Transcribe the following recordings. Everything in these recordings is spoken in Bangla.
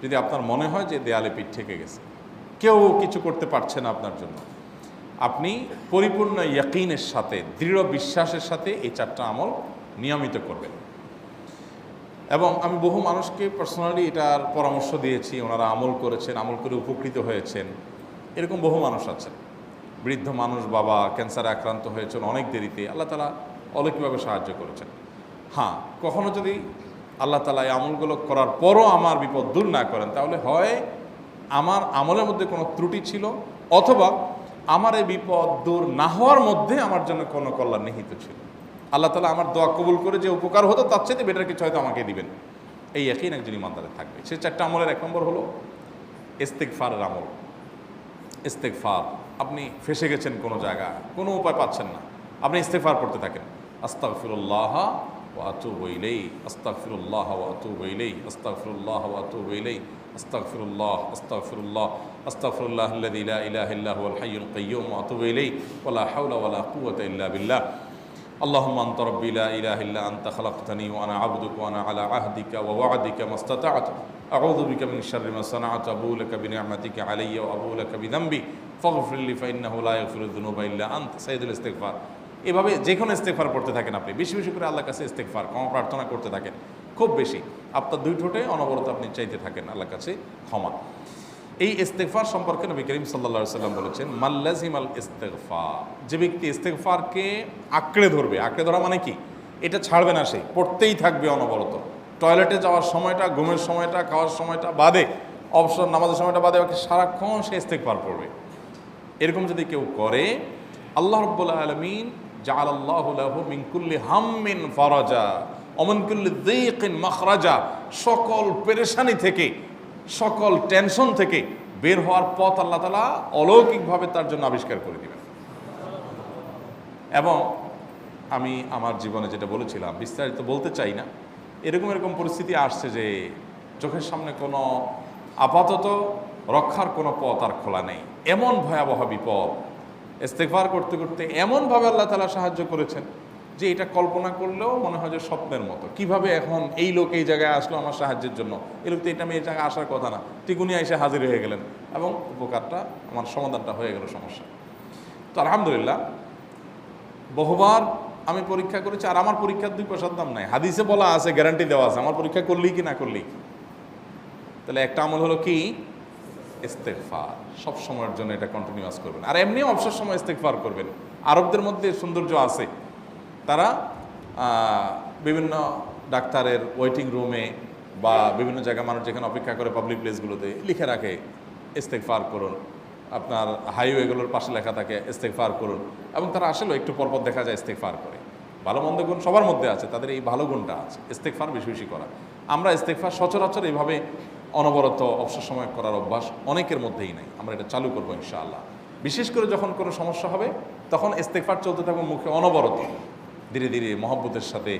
যদি আপনার মনে হয় যে দেয়ালে পিঠ ঠেকে গেছে, কেউ কিছু করতে পারছে না আপনার জন্য, আপনি পরিপূর্ণ ইয়াকিনের সাথে, দৃঢ় বিশ্বাসের সাথে এই 4টা আমল নিয়মিত করবেন। এবং আমি বহু মানুষকে পার্সোনালি এটার পরামর্শ দিয়েছি, ওনারা আমল করেছেন, আমল করে উপকৃত হয়েছেন। এরকম বহু মানুষ আছেন, বৃদ্ধ মানুষ, বাবা ক্যান্সারে আক্রান্ত হয়েছেন অনেক দেরিতে, আল্লাহ তাআলা অলৌকিকভাবে সাহায্য করেছেন। হ্যাঁ, কখনো যদি আল্লাহ তাআলা এই আমলগুলো করার পরও আমার বিপদ দূর না করেন, তাহলে হয় আমার আমলের মধ্যে কোনো ত্রুটি ছিল, অথবা আমার এই বিপদ দূর না হওয়ার মধ্যে আমার জন্য কোনো কল্যাণ নিহিত ছিল। আল্লাহ তাআলা আমার দোয়া কবুল করে যে উপকার হতো তার চাইতে বেটার কিছু হয়তো আমাকে দিবেন, এই ইয়াকিন একজন ইমানদারের থাকবে। সেই 4টা আমলের 1 নম্বর হলো ইস্তেগফারের আমল। ইস্তেগফার, আপনি ফেসে গেছেন কোনো জায়গায়, কোনো উপায় পাচ্ছেন না, আপনি ইস্তেগফার করতে থাকেন। আস্তাগফিরুল্লাহ ওয়া আতুবু ইলাইহি, আস্তাগফিরুল্লাহ ওয়া আতুবু ইলাইহি, আস্তাগফিরুল্লাহ ওয়া আতুবু ইলাইহি, আস্তাগফিরুল্লাহ, আস্তাগফিরুল্লাহ, আস্তাগফিরুল্লাহাল্লাযী লা ইলাহা ইল্লা হুয়াল হাইয়ুল কাইয়্যুম ওয়া আতুবু ইলাইহি ওয়া লা হাওলা ওয়া লা কুওয়াতা ইল্লা বিল্লাহ। اللهم أنت ربي لا إله إلا أنت خلقتني وأنا عبدك وأنا على عهدك ووعدك ما استطعت أعوذ بك من شر ما صنعت أبوء لك بنعمتك علي وأبوء لك بذنبي فاغفر لي فإنه لا يغفر الذنوب إلا أنت সাইয়্যিদুল ইস্তিগফার। এভাবে যে কোনো ইস্তিগফার করতে থাকেন, আপনি বেশি বেশি করে আল্লাহর কাছে ইস্তিগফার, ক্ষমা প্রার্থনা করতে থাকেন, খুব বেশি। আপনার 2 ঠোঁটে অনবরত আপনি চাইতে থাকেন আল্লাহর কাছে ক্ষমা। এই ইস্তেগফার সম্পর্কে নবী করিম সাল্লাল্লাহু আলাইহি ওয়াসাল্লাম বলেছেন, মাল্লাজিমাল ইস্তেগফার, যে ব্যক্তি ইস্তেগফারকে আঁকড়ে ধরবে, আঁকড়ে ধরা মানে কি, এটা ছাড়বে না, সে পড়তেই থাকবে অনবরত। টয়লেটে যাওয়ার সময়টা, ঘুমের সময়টা, খাওয়ার সময়টা বাদে, অবসর নামাজের সময়টা বাদে, ওকে সারাক্ষণ সে ইস্তেগফার পড়বে। এরকম যদি কেউ করে, আল্লাহ রাব্বুল আলামিন জাআলাল্লাহু লাহু মিন কুল্লি হাম্মিন ফারাজা ওয়া মিন কুল্লি যায়কিন মাখরাজা, সকল পেরেশানি থেকে, সকল টেনশন থেকে বের হওয়ার পথ আল্লাহ তাআলা অলৌকিকভাবে তার জন্য আবিষ্কার করে দিবেন। এবং আমি আমার জীবনে যেটা বলেছিলাম, বিস্তারিত বলতে চাই না, এরকম পরিস্থিতি আসছে যে চোখের সামনে কোনো আপাতত রক্ষার কোনো পথ আর খোলা নেই, এমন ভয়াবহ বিপদ। ইস্তেগফার করতে করতে এমনভাবে আল্লাহ তাআলা সাহায্য করেছেন যে এটা কল্পনা করলেও মনে হয় যে স্বপ্নের মতো। কিভাবে এখন এই লোক এই জায়গায় আসলো আমার সাহায্যের জন্য, এই লোক তো এটা আমি এই জায়গায় আসার কথা না, টিকুনি এসে হাজির হয়ে গেলেন এবং উপকারটা, আমার সমাধানটা হয়ে গেল সমস্যা। তো আলহামদুলিল্লাহ, বহুবার আমি পরীক্ষা করেছি, আর আমার পরীক্ষার 2 পয়সার দাম নাই। হাদিসে বলা আছে, গ্যারান্টি দেওয়া আছে, আমার পরীক্ষা করলেই কি না করলেই। তাহলে একটা আমল হলো কি, ইস্তেগফার। সব সময়ের জন্য এটা কন্টিনিউয়াস করবেন, আর এমনিও অবসর সময় ইস্তেগফার করবেন। আরবদের মধ্যে সৌন্দর্য আছে, তারা বিভিন্ন ডাক্তারের ওয়েটিং রুমে বা বিভিন্ন জায়গায় মানুষ যেখানে অপেক্ষা করে পাবলিক প্লেসগুলোতে লিখে রাখে ইস্তেগফার করুন, আপনার হাইওয়েগুলোর পাশে লেখা থাকে ইস্তেগফার করুন, এবং তারা আসলে একটু পরপর দেখা যায় ইস্তেগফার করে। ভালো মন্দ গুণ সবার মধ্যে আছে, তাদের এই ভালো গুণটা আছে, ইস্তেগফার বেশি বেশি করা। আমরা ইস্তেগফার সচরাচর এইভাবে অনবরত অবসর সময় করার অভ্যাস অনেকের মধ্যেই নাই। আমরা এটা চালু করবো ইনশাআল্লাহ। বিশেষ করে যখন কোনো সমস্যা হবে তখন ইস্তেগফার চলতে থাকবে মুখে অনবরত, ধীরে ধীরে মহব্বতের সাথে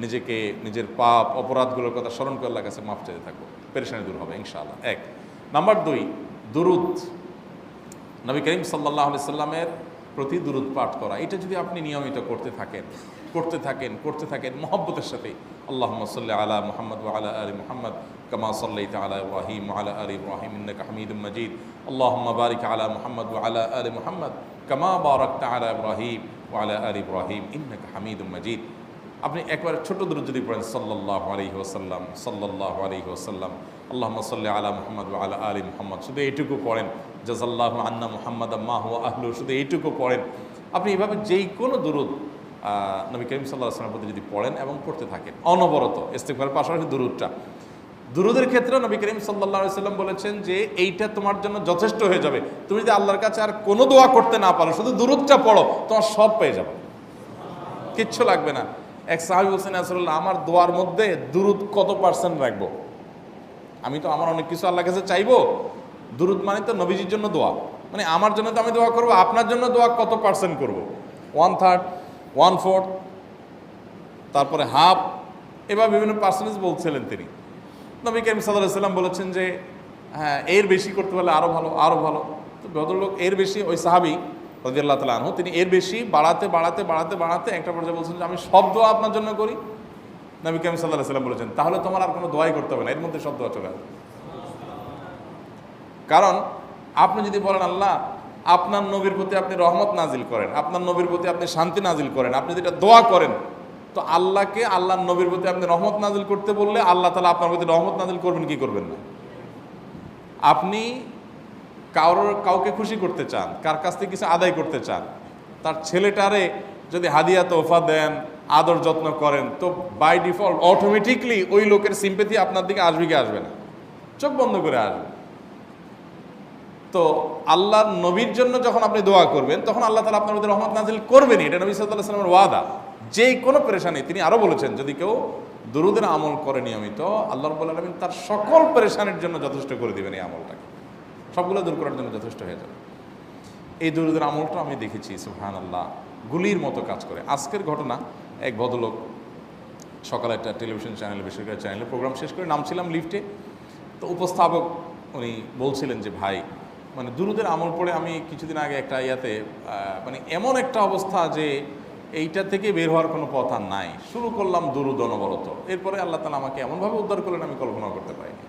নিজেকে, নিজের পাপ অপরাধগুলোর কথা স্মরণ করে আল্লাহর কাছে মাফ চাইতে থাকবো, পেরেশানি দূর হবে ইনশাআল্লাহ। 1 নাম্বার 2, দুরুদ। নবী করিম সাল্লাল্লাহু আলাইহি সাল্লামের প্রতি দুরুদ পাঠ করা, এটা যদি আপনি নিয়মিত করতে থাকেন মহব্বতের সাথে, আল্লাহুম্মা সাল্লি আলা মুহাম্মদ ওয়া আলা আলি মুহাম্মদ কামা সাল্লাইতা আলা ইব্রাহিম ওয়া আলা আলি ইব্রাহিম ইন্নাকা হামিদুম মাজিদ, আল্লাহুম্মা বারিক আলা মুহাম্মদ ওয়া আলা আলি মুহাম্মদ কামা বারাকতা আলা ইব্রাহিম ওয়া আলা আলি ইব্রাহিম ইন্নাকা হামিদুম মাজিদ। আপনি একবার ছোট দুরূদ যদি পড়েন, সাল্লাল্লাহু আলাইহি ওয়াসাল্লাম, সাল্লাল্লাহু আলাইহি ওয়াসাল্লাম, আল্লাহুম্মা সাল্লি আলা মুহাম্মদ ওয়া আলা আলি মুহাম্মদ, শুধু এইটুকু পড়েন। জাযাল্লাহু আন্না মুহাম্মাদাম মা হুয়া আহলু, শুধু এইটুকু পড়েন। আপনি এভাবে যেই কোনো দুরূদ নবী করিম সাল্লাল্লাহু আলাইহি ওয়াসাল্লামের প্রতি যদি পড়েন এবং পড়তে থাকেন অনবরত, ইস্তেগফারের পাশাপাশি দুরূদের ক্ষেত্রে নবী করিম সাল্লাল্লাহু আলাইহি ওয়াসাল্লাম বলেছেন যে এইটা তোমার জন্য যথেষ্ট হয়ে যাবে। তুমি যদি আল্লাহর কাছে আর কোনো দোয়া করতে না পারো, শুধু দুরূদটা পড়ো, তোমার সব পেয়ে যাবে, কিচ্ছু লাগবে না। এক সাহাবী বলছেন, রাসূলুল্লাহ, আমার দোয়ার মধ্যে দুরূদ কত পার্সেন্ট রাখবো? আমি তো আমার অনেক কিছু আল্লাহর কাছে চাইবো, দুরূদ মানে তো নবীজির জন্য দোয়া, মানে আমার জন্য তো আমি দোয়া করবো, আপনার জন্য দোয়া কত পার্সেন্ট করবো? 1/3, 1/4, তারপরে হাফ, এবার বিভিন্ন পার্সেন্টেজ বলছিলেন তিনি। নবী করিম সাল্লাল্লাহু আলাইহি ওয়াসাল্লাম বলেছেন যে হ্যাঁ, এর বেশি করতে পারলে আরও ভালো, আরও ভালো। তো ভদ্রলোক এর বেশি, ওই সাহাবী রাদিয়াল্লাহু তাআলা আনহু, তিনি এর বেশি বাড়াতে একটা পর্যায়ে বলছেন যে আমি সব দোয়া আপনার জন্য করি। নবী করিম সাল্লাল্লাহু আলাইহি ওয়াসাল্লাম বলেছেন, তাহলে তোমার আর কোনো দোয়াই করতে হবে না, এর মধ্যে সব দোয়া চলে আসবে। কারণ আপনি যদি বলেন আল্লাহ আপনার নবীর প্রতি আপনি রহমত নাজিল করেন, আপনার নবীর প্রতি আপনি শান্তি নাজিল করেন, আপনি যেটা দোয়া করেন, তো আল্লাহকে আল্লাহর নবীর প্রতি আপনি রহমত নাজিল করতে বললে আল্লাহ তাআলা আপনার প্রতি রহমত নাজিল করবেন কি করবেন না? আপনি কাউকে খুশি করতে চান, কার কাছ থেকে কিছু আদায় করতে চান, তার ছেলেটারে যদি হাদিয়া তোহফা দেন, আদর যত্ন করেন, তো বাই ডিফল্ট অটোমেটিকলি ওই লোকের সিম্পেথি আপনার দিকে আসবে কি আসবে না? চোখ বন্ধ করে আসবে। তো আল্লাহর নবীর জন্য যখন আপনি দোয়া করবেন তখন আল্লাহ তাআলা আপনার মধ্যে রহমত নাজিল করবেনই, এটা নবী সাল্লাল্লাহু আলাইহি ওয়াসাল্লামের ওয়াদা। যে কোনো পেরেশানি, তিনি আরও বলেছেন যদি কেউ দুরূদের আমল করে নিয়মিত, আল্লাহ রাব্বুল আলামিন তার সকল পেরেশানির জন্য যথেষ্ট করে দিবেন। এই আমলটাকে সবগুলো দূর করার জন্য যথেষ্ট হয়ে যাবে। এই দুরূদের আমলটা আমি দেখেছি সুবহানাল্লাহ গুলির মতো কাজ করে। আজকের ঘটনা, এক ভদ্রলোক সকালে একটা টেলিভিশন চ্যানেলে, বেসরকারি চ্যানেলে প্রোগ্রাম শেষ করে নামছিলাম লিফটে, তো উপস্থাপক উনি বলছিলেন যে ভাই মানে দুরূদের আমল পড়ে আমি কিছুদিন আগে একটা ইয়াতে মানে এমন একটা অবস্থা যে এইটা থেকে বের হওয়ার কোনো পথ আর নাই, শুরু করলাম দুরূদ অনবরত, এরপরে আল্লাহ তাআলা আমাকে এমনভাবে উদ্ধার করলেন আমি কল্পনা করতে পারিনি।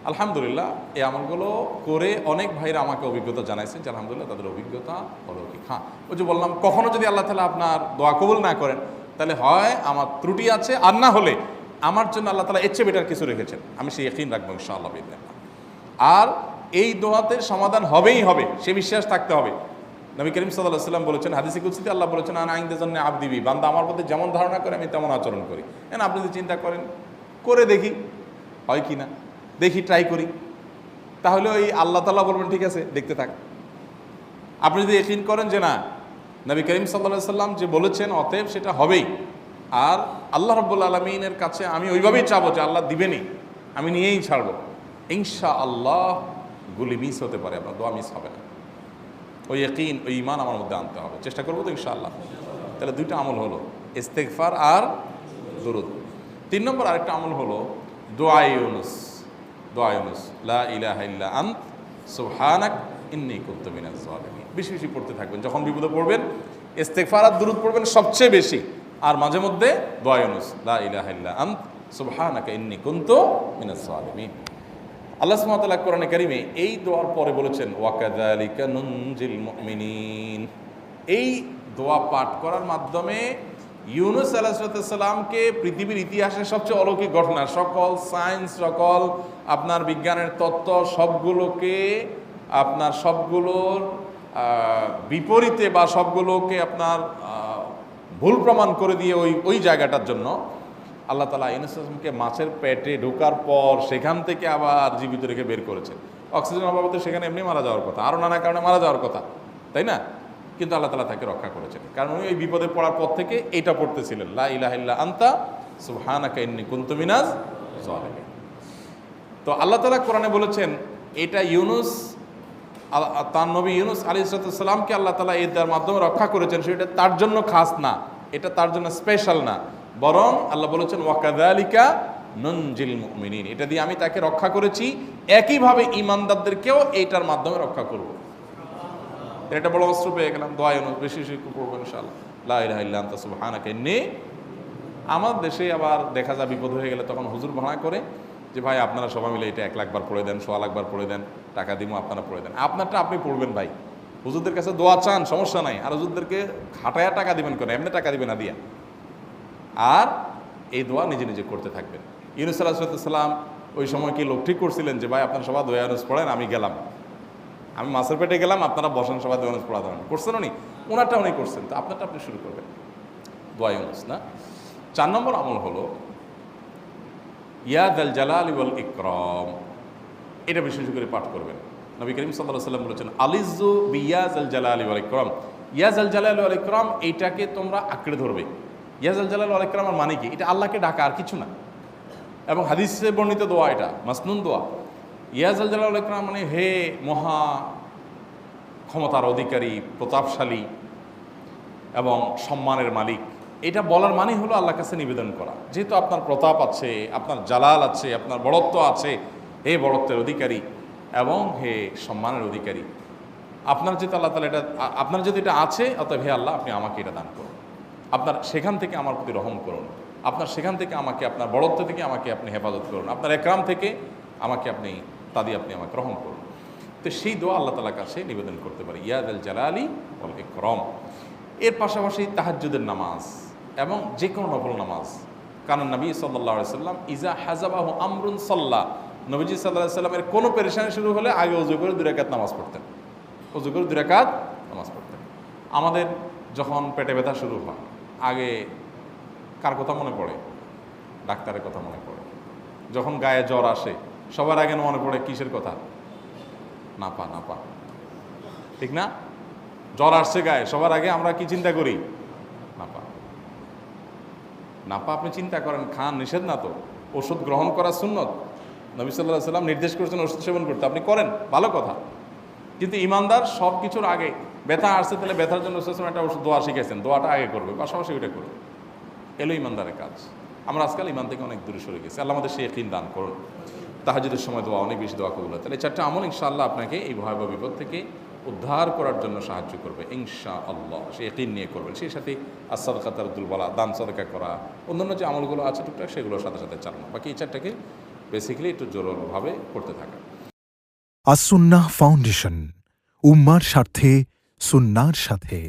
আলহামদুলিল্লাহ এই আমলগুলো করে অনেক ভাইরা আমাকে অভিজ্ঞতা জানাইছেন যে আলহামদুলিল্লাহ তাদের অভিজ্ঞতা অলৌকিক। হ্যাঁ, ওই যে বললাম কখনো যদি আল্লাহ তাআলা আপনার দোয়া কবুল না করেন তাহলে হয় আমার ত্রুটি আছে, আর না হলে আমার জন্য আল্লাহ তাআলা এর চেয়ে বেটার কিছু রেখেছেন, আমি সেই ইয়াকিন রাখবো ইনশাআল্লাহ বিইذنিল্লাহ। আর এই দোয়াতে সমাধান হবেই হবে, সে বিশ্বাস থাকতে হবে। নবী করিম সাল্লাল্লাহু আলাইহি ওয়াসাল্লাম বলেছেন, হাদিসে কুদসিতে আল্লাহ বলেছেন আনা ইনদা যান্নি আবদি বি, বান্দা আমার প্রতি যেমন ধারণা করে আমি তেমন আচরণ করি। আপনি যদি চিন্তা করেন করে দেখি হয় কি না, দেখি ট্রাই করি, তাহলে ওই আল্লাহ তাআলা বলবেন ঠিক আছে দেখতে থাক। আপনি যদি ইয়াকিন করেন যে না নবী করিম সাল্লাল্লাহু আলাইহি ওয়াসাল্লাম যে বলেছেন অতএব সেটা হবেই, আর আল্লাহ রাব্বুল আলামিনের কাছে আমি ওইভাবেই চাবো যে আল্লাহ দিবেনই, আমি নিয়েই ছাড়বো, ইনশাআল্লাহ গুলি মিস হতে পারে, আপনার দোয়া মিস হবে না। ওই ইয়াকিন, ওই ঈমান আমার মধ্যে আনতে হবে, চেষ্টা করবো তো ইনশাআল্লাহ। তাহলে দুইটা আমল হলো, ইস্তেগফার আর দুরূদ। 3 নম্বর আরেকটা আমল হলো দোয়া ইউনুস। দোয়া ইউনুস, লা ইলাহা ইল্লা আনত সুবহানাক ইন্নী কুনতু মিনাজ জালিমিন। বেশি বেশি পড়তে থাকবেন, যখন বিপদে পড়বেন ইস্তেগফার আর দুরূদ পড়বেন সবচেয়ে বেশি, আর মাঝে মধ্যে দোয়া ইউনুস, লা ইলাহা ইল্লা আনত সুবহানাকা ইন্নী কুনতু মিনাজ জালিমিন। আল্লাহ সুবহানাহু ওয়া তাআলা কোরআনে কারিমে এই দোয়ার পরে বলেছেন ওয়াকাযালিকা নুনজিল মুমিনিন। এই দোয়া পাঠ করার মাধ্যমে ইউনুস আলাইহিস সালামকে পৃথিবীর ইতিহাসের সবচেয়ে অলৌকিক ঘটনা, সকল সায়েন্স, সকল আপনার বিজ্ঞানের তত্ত্ব সবগুলোকে আপনার সবগুলোর বিপরীতে বা সবগুলোকে আপনার ভুল প্রমাণ করে দিয়ে ওই জায়গাটার জন্য আল্লাহ তাআলা ইউনুস আলাইহিসকে মাছের পেটে ঢোকার পর সেখান থেকে আবার জীবিত রেখে বের করেছেন। অক্সিজেন অভাবে সেখানে এমনি মারা যাওয়ার কথা, আরও নানা কারণে মারা যাওয়ার কথা, তাই না? কিন্তু আল্লাহ তাআলা তাকে রক্ষা করেছেন, কারণ উনি ওই বিপদে পড়ার পর থেকে এইটা পড়তেছিলেন, লা ইলাহা ইল্লা আনতা সুবহানাকা ইন্নী কুনতু মিনাজ জালিমিন। তো আল্লাহ তাআলা কোরআনে বলেছেন এটা ইউনুস, তার নবী ইউনুস আলাইহিস সালামকে আল্লাহ তাআলা এর মাধ্যমে রক্ষা করেছেন, সেটা তার জন্য খাস না, এটা তার জন্য স্পেশাল না, বরং আল্লাহ বলেছেন ওয়াকাযালিকা নুনজিল মুমিনিন, এটা দিয়ে আমি তাকে রক্ষা করেছি, একইভাবে ঈমানদারদেরকেও এইটার মাধ্যমে রক্ষা করব। এটা বড় অস্ত্র পেয়ে গেলাম। দোয়া ইউনুস বেশি বেশি করবো ইনশাআল্লাহ, লা ইলাহা ইল্লা আনতা সুবহানাকা ইন্নী। আমার দেশে আবার দেখা যায় বিপদ হয়ে গেলে তখন হুজুর ভাড়া করে যে ভাই আপনারা সবাই মিলে এটা 1 লাখ বার পড়ে দেন, 1.25 লাখ বার পড়ে দেন, টাকা দিব আপনারা পড়ে দেন। আপনারটা আপনি পড়বেন ভাই, হুজুরদের কাছে দোয়া চান সমস্যা নাই, আর হুজুরদেরকে খাটায়া টাকা দিবেন কেন, এমনি টাকা দিবেন না দিয়া। আর এই দোয়া নিজে নিজে করতে থাকবেন। ইউনুস আলাইহিস সালাম ওই সময় কি লোক ঠিক করছিলেন যে ভাই আপনারা সবাই দোয়া ইউনুস পড়েন, আমি গেলাম, আমি মাছের পেটে গেলাম, আপনারা বসেন সবাই দোয়া ইউনুস পড়া দেবেন, করছেন উনি, ওনারটা উনি করছেন, তো আপনারটা আপনি শুরু করবেন দোয়া ইউনুস না। 4 নম্বর আমল হলো ইয়া যাল জালালি ওয়াল ইকরাম, এটা বিশেষ করে পাঠ করবেন। নবী করিম সাল্লাল্লাহু আলাইহি ওয়াসাল্লাম বলেছেন আলিজু বিয়া যাল জালালি ওয়াল ইকরাম, ইয়া যাল জালালি ওয়াল ইকরাম এইটাকে তোমরা আঁকড়ে ধরবে। ইয়া যাল জালালি ওয়াল ইকরামের মানে কি? এটা আল্লাহকে ডাকা, আর কিছু না, এবং হাদিসে বর্ণিত দোয়া, এটা মাসনুন দোয়া। ইয়া যাল জালালি ওয়াল ইকরাম মানে হে মহা ক্ষমতার অধিকারী, প্রতাপশালী এবং সম্মানের মালিক, এটা বলার মানে হলো আল্লাহর কাছে নিবেদন করা, যেহেতু আপনার প্রতাপ আছে, আপনার জালাল আছে, আপনার বড়ত্ব আছে, হে বড়ত্বের অধিকারী এবং হে সম্মানের অধিকারী, আপনার যেহেতু আল্লাহ তাআলা এটা, আপনার যেহেতু এটা আছে, অতএব হে আল্লাহ আপনি আমাকে এটা দান করুন, আপনার সেখান থেকে আমার প্রতি রহম করুন, আপনার সেখান থেকে আমাকে, আপনার বড়ত্ব থেকে আমাকে আপনি হেফাজত করুন, আপনার একরাম থেকে আমাকে আপনি, তা দিয়ে আপনি আমাকে রহম করুন। তো সেই দোয়া আল্লাহ তাআলার কাছে নিবেদন করতে পারি, ইয়া যাল জালালি ওয়াল ইকরাম। এর পাশাপাশি তাহাজ্জুদের নামাজ এবং যে কোনো নফল নামাজ। কারণ নবী সাল্লাল্লাহু আলাইহি সাল্লাম ইজা হাজাবাহু আমরুন সাল্লা, নবীজি সাল্লাল্লাহু আলাইহি সাল্লামের কোনো পেরেশানি শুরু হলে আগে ওযু করে 2 রাকাত নামাজ পড়তেন, ওযু করে 2 রাকাত নামাজ পড়তেন। আমাদের যখন পেটে ব্যথা শুরু হয় আগে কার কথা মনে পড়ে? ডাক্তারের কথা মনে পড়ে। যখন গায়ে জ্বর আসে সবার আগে মনে পড়ে কিসের কথা? নাপা, নাপা, ঠিক না? জ্বর আসছে গায়ে, সবার আগে আমরা কি চিন্তা করি? নাপা। নাপা আপনি চিন্তা করেন, খান, নিষেধ না তো, ওষুধ গ্রহণ করা সুন্নত। নবী সাল্লাল্লাহু আলাইহি সাল্লাম নির্দেশ করেছেন ওষুধ সেবন করতে, আপনি করেন, ভালো কথা। কিন্তু ইমানদার সব কিছুর আগে ব্যথা আসছে, তাহলে ব্যথার জন্য একটা ওষুধ দোয়া শিখেছেন, দোয়াটা আগে করবে, পাশাপাশি ওইটা করবে। এলো ইমানদারের কাজ। আমরা আজকাল ইমান থেকে অনেক দূরে সরে গেছি। আল্লাহ আমাদের সেই ইয়াকিন দান করুন। তাহাজ্জুদের সময় দোয়া, অনেক বেশি দোয়া কবুল হয়। তাহলে 4টা আমল ইনশাআল্লাহ আপনাকে এই ভয়াবহ বিপদ থেকে উদ্ধার করার জন্য সাহায্য করবে ইনশাআল্লাহ। সে ইয়াকিন নিয়ে করবেন। সেই সাথে as-সাদকাত তারদুল বালা, দান সাদকা করা, অন্যান্য যে আমলগুলো আছে টুকটাক সেগুলোর সাথে সাথে চালানো। বাকি এই 4টাকে বেসিক্যালি একটু জোরভাবে করতে থাকা। আস-সুন্নাহ ফাউন্ডেশন, উম্মার স্বার্থে সুন্নাহর সাথে।